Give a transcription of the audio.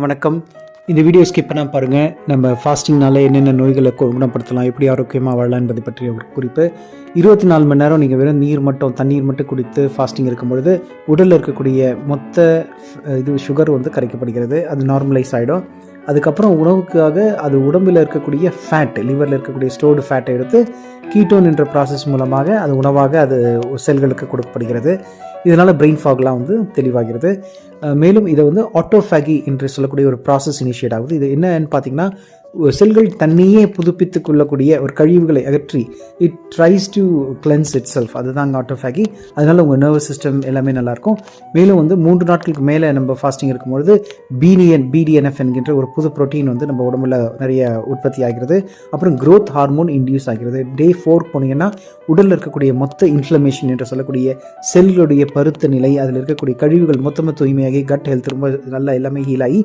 வணக்கம். இந்த video skip பண்ணாம பாருங்கள். நம்ம ஃபாஸ்டிங்னால என்னென்ன நோய்களை குணப்படுத்தலாம், எப்படி ஆரோக்கியமாக வாழலாம் என்பதை பற்றிய ஒரு குறிப்பு. 24 மணி நேரம் நீங்கள் வெறும் தண்ணீர் மட்டும் குடித்து ஃபாஸ்டிங் இருக்கும்பொழுது உடலில் இருக்கக்கூடிய மொத்த சுகர் கரைக்கப்படுகிறது. அது நார்மலைஸ் ஆகிடும். அதுக்கப்புறம் உணவுக்காக அது உடம்பில் இருக்கக்கூடிய ஃபேட், லிவரில் இருக்கக்கூடிய ஸ்டோர்டு ஃபேட்டை எடுத்து கீட்டோன் என்ற ப்ராசஸ் மூலமாக அது உணவாக அது செல்களுக்கு கொடுக்கப்படுகிறது. இதனால் பிரெயின் ஃபாக்லாம் தெளிவாகிறது. மேலும் இதை ஆட்டோஃபேகி என்று சொல்லக்கூடிய ஒரு ப்ராசஸ் இனிஷியேட் ஆகுது. இது என்னன்னு பார்த்தீங்கன்னா, செல்கள் தன்னையே புதுப்பித்து கொள்ளக்கூடிய ஒரு கழிவுகளை அகற்றி it tries to cleanse it self. அதுதான் ஆட்டோஃபேகி. அதனால் உங்கள் நர்வஸ் சிஸ்டம் எல்லாமே நல்லாயிருக்கும். மேலும் 3 நாட்களுக்கு மேலே நம்ம ஃபாஸ்டிங் இருக்கும்பொழுது பிடிஎன்எஃப் என்கின்ற ஒரு புது ப்ரோட்டீன் நம்ம உடம்புல நிறைய உற்பத்தி ஆகிறது. அப்புறம் க்ரோத் ஹார்மோன் இன்டியூஸ் ஆகிறது. டே 4 போனீங்கன்னா உடலில் இருக்கக்கூடிய மொத்த இன்ஃப்ளமேஷன் என்று சொல்லக்கூடிய செல்களுடைய பருத்த நிலை, அதில் இருக்கக்கூடிய கழிவுகள் மொத்தமாக தூய்மையாகி கட் ஹெல்த் ரொம்ப நல்லா எல்லாமே ஹீல் ஆகி